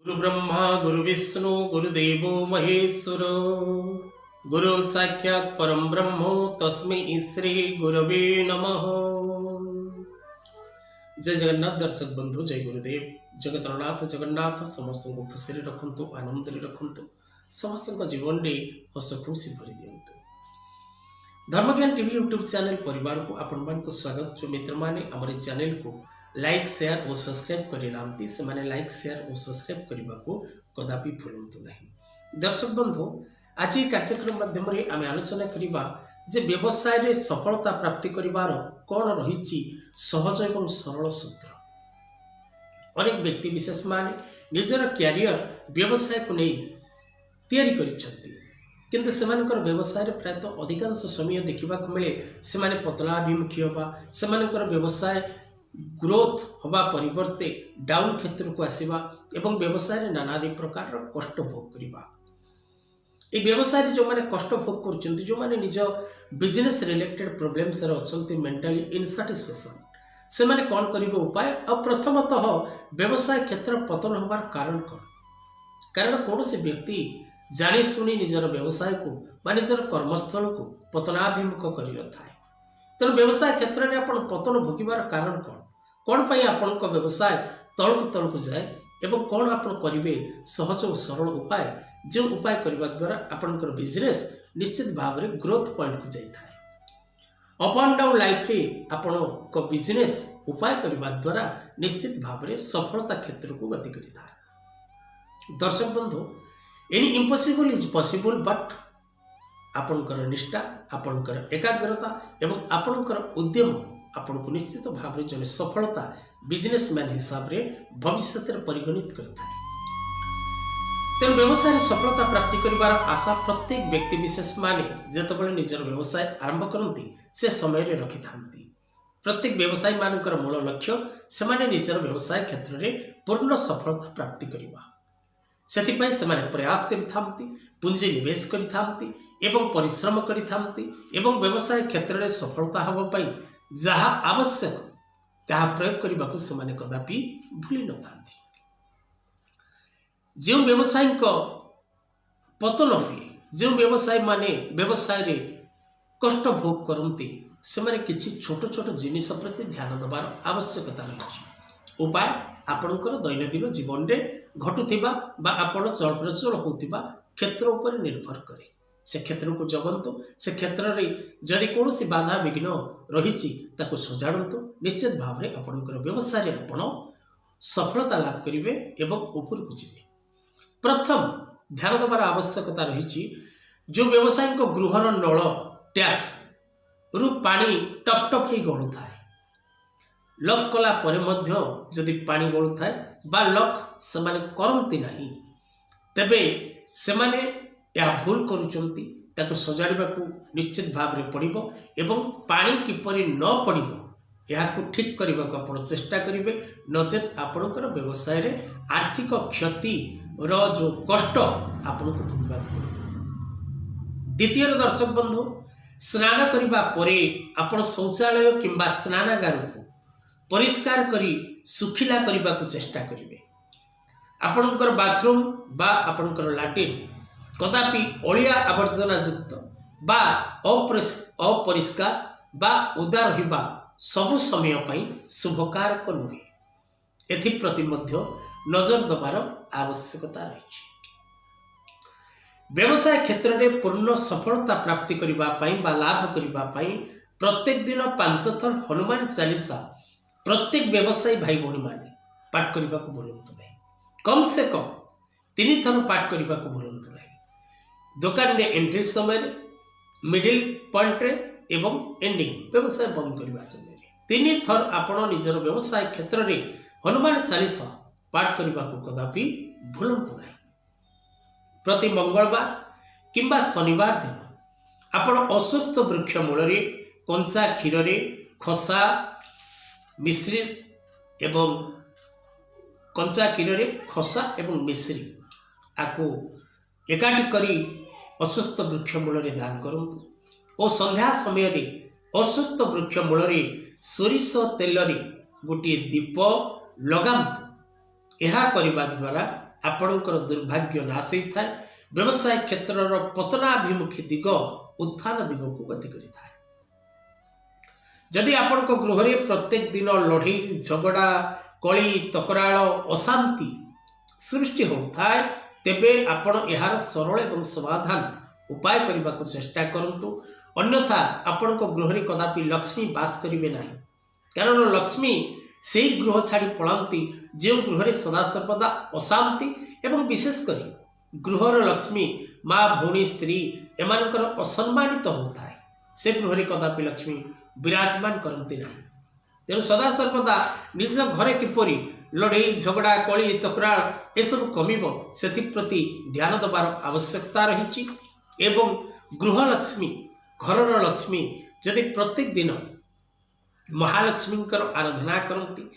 गुरु ब्रह्मा गुरु विष्णु गुरुदेव महेश्वर गुरु साक्षात् परम ब्रह्म तस्मै श्री गुरवे नमः। जय जगन्नाथ दर्शक बंधु, जय गुरुदेव। जगतनाथ जगन्नाथ समस्त को खुशी रखु, आनंद रखु, समस्त जीवन में हस खुशी भरी दिंतु। धर्मज्ञान टीवी यूट्यूब चैनल परिवार को आपण मान को स्वागत। जो मित्र माने हमारे चैनल को लाइक शेयर और सब्सक्राइब करना से माने लाइक शेयर और सब्सक्राइब करने को कदापि भूलु नहीं। दर्शक बंधु, आज कार्यक्रम माध्यम आम आलोचना करवा जे व्यवसाय रे सफलता प्राप्ति करिवार कौन रही सहज एवं सरल सूत्र। अनेक व्यक्ति विशेष माने निजर कैरियर व्यवसाय को नहीं तैयारी करिसेंती, किंतु सेमानकर व्यवसाय रे प्रायतः अधिकांश समय देखा मिले से पतला अभिमुखी होगा, सेमानकर व्यवसाय ग्रोथ होगा परिवर्ते डाउन क्षेत्र को आसवा एवं व्यवसाय नानादि प्रकार कष्ट भोग करवा। ये व्यवसाय जो मैंने कष्ट भोग कर जो मैंने निज बिजनेस रिलेटेड प्रोब्लेम्स अच्छा मेंटली इनसाटिस्फैक्शन से मैंने कौन करेंगे उपाय। और प्रथमतः व्यवसाय क्षेत्र पतन होबार कारण कौन? कारण कौन से व्यक्ति जानी शुणी निजर व्यवसाय को बा निजर कर्मस्थल को पतनाभिमुख कर थाए। तेणु व्यवसाय क्षेत्र में आप पतन भोगार कारण कौन? कौन पाई आपण व्यवसाय तलक जाए एवं कौन आप करेंगे सहज और सरल उपाय जो उपाय करने द्वारा आपंकर बिजनेस निश्चित भाव में ग्रोथ पॉइंट को जाए। अप एंड डाउन लाइफ रे आपण बिजनेस उपाय करने द्वारा निश्चित भाव में सफलता क्षेत्र को गति करता है। दर्शक बंधु, any impossible is possible, but आपणकर निष्ठा आपणकर एकाग्रता एवं आपणकर उद्यम आपन को निश्चित भाव में जन सफलता बिजनेसमैन हिसाब रे भविष्य में परिगणित करता है। तेणु व्यवसाय सफलता प्राप्ति करिवार आशा प्रत्येक व्यक्ति विशेष माने जेतबेले निजर व्यवसाय आरंभ करती से समय रे रखि थांती। प्रत्येक व्यवसायी मानकर मूल लक्ष्य सेमाने निजर व्यवसाय क्षेत्र रे पूर्ण सफलता प्राप्ति करिवा। सेतिपय सेमाने प्रयास करिथांती, पूंजी निवेश करिथांती एवं परिश्रम करिथांती एवं व्यवसाय क्षेत्र रे सफलता होबा पई जहाँ आवश्यक ताहा प्रयोग करने को सेमाने कदापि भूली न थांती। जो व्यवसायी पतन हुए, जो व्यवसाय माने व्यवसाय रे कष्ट भोग करती से माने किछि छोट छोट जिनिस प्रति ध्यान देवार आवश्यकता रही। उपाय आपणकर दैनंदिन जीवन में घटुवा बा आपण चल प्रचल होता क्षेत्र उपर निर्भर करे। से क्षेत्र को जगंतु, से क्षेत्र में जदि कौन सी बाधा विघ्न रही सजाड़ू। निश्चित भाव में आपणकर व्यवसाय आपण सफलता लाभ करेंगे एवं ऊपर को जीवे। प्रथम ध्यान देवार आवश्यकता रही जो व्यवसायी गृहर नल टैप रु पानी टप टप ही गलु थाए, लक कला परे मध्य जदि पानी गलु थाए बा लक से माने करंती नहीं, तेबे से माने या भूल करुचंती ताको सजाड़िबा को निश्चित भाव में पड़िबो एवं पानी किपरि न पड़िबो याकू ठीक करने को आप चेष्टा करेंगे। नचेत आपणकर व्यवसाय रे आर्थिक क्षति रो जो कष्ट आपन को भोगवा पड़े। द्वितीय दर्शक बंधु, स्नान करने परे आपण शौचालय किंबा स्नानागार को परिष्कार करी सुखिला करने को चेष्टा करेंगे। आपणकर बाथरूम बा आपणकर लैट्रिन कदापि अलिया आवर्जना युक्त बा अपरिष्कार बा उदा रहिबा सबु समय पई शुभकारक नुहे। एथिप्रति मध्य नजर देवार आवश्यकता रही। व्यवसाय क्षेत्र में पूर्ण सफलता प्राप्ति करबा पई बा लाभ करबा पई प्रत्येक दिन 5 थर हनुमान चालीसा प्रत्येक व्यवसायी भाई भौणी माने पाठ करबा को भूलंतु नहीं। कम से कम 3 थर पाठ करबा को भूलंतु नहीं। दुकान में एंट्री समय, मिडिल पॉइंट एवं एंडिंग व्यवसाय बंद करने समय 3 थर आपण निजर व्यवसाय क्षेत्र में हनुमान चालीसा पाठ करने को कदापि भूलंतु नहीं। प्रति मंगलवार किंबा शनिवार दिन आपण अस्वस्थ वृक्ष मूल कंचा क्षीर रे खसा मिश्री एवं कंचा क्षीर रे खसा एवं मिश्री आपको एकाठी करी अस्वस्थ वृक्ष मूल दान करंतु और संध्या समय अस्वस्थ वृक्ष मूल सोरिष तेल रे गोटे दीप लगांतु। यह करने द्वारा आपणकर दुर्भाग्य नाश होता है। व्यवसाय क्षेत्र पतनाभिमुखी दिग उत्थान दिग को गति करिଥାଏ। जदि आपण गृह में प्रत्येक दिन लड़ई झगड़ा कली तकराल अशांति सृष्टि होता है तेबे आपण यार सरल एवं समाधान उपाय करने को चेष्टा करंतु। अन्यथा आपण गृह में कदापि लक्ष्मी बास करेंगे ना, कारण लक्ष्मी से गृह छाड़ी पलांती जो गृह में सदासर्वदा अशांति एवं विशेषकर गृहर लक्ष्मी माँ भौणी स्त्री एमानकर असम्मानित होता है, से गृह में कदापि लक्ष्मी विराजमान करती ना। तेणु सदासर्वदा निज घरे किपरि लड़ई झगड़ा कली तकरार एसबू कमिब से ध्यान देवार आवश्यकता रही। एवं गृहलक्ष्मी घरर लक्ष्मी जदि प्रत्येक दिन महालक्ष्मी आराधना करती,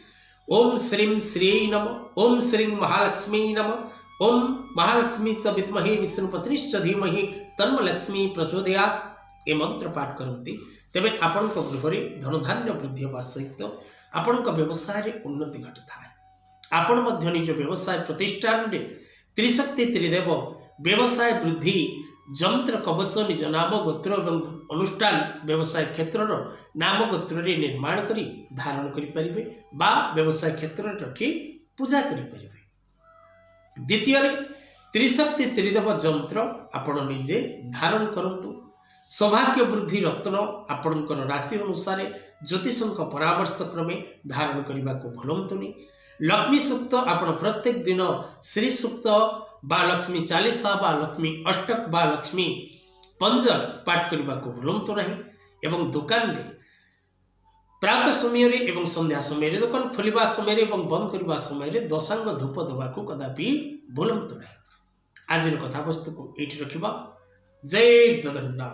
ओम श्रीं श्री नम, ओम श्रीं महालक्ष्मी नम, ओम महालक्ष्मी च विद्महे विष्णुपत्नीश्च धीमहि तन्म लक्ष्मी प्रचोदयात् ए मंत्र पाठ करती, तेबे आपण गृह में धनधान्य वृद्धि होगा सहित आपण व्यवसाय उन्नति घटी था। आपण निज व्यवसाय प्रतिष्ठान में त्रिशक्ति त्रिदेव व्यवसाय वृद्धि जंत्र कवच निज नाम गोत्र और अनुष्ठान व्यवसाय क्षेत्र नाम गोत्र निर्माण करी धारण करें बा व्यवसाय क्षेत्र रखी पूजा करें। द्वितीय त्रिशक्ति त्रिदेव जंत्र आपण निजे धारण करंतु। सौभाग्य वृद्धि रत्न आपणकर राशि अनुसार ज्योतिषों परामर्श क्रमे धारण करने को भूलंतुनि। लक्ष्मी सूक्त आपण प्रत्येक दिन श्री सूक्त बा लक्ष्मी चालीसा बा लक्ष्मी अष्टक बा लक्ष्मी पंजर पाठ करने को भूलंतु नहीं। एवं दुकान में प्रातः समय एवं संध्या समय दुकान खोलिबा समय एवं बंद करने समय दशांग धूप देवा को कदापि भूलंतु नहीं। आज कथा वस्तु को ये रखा। जय जगन्नाथ।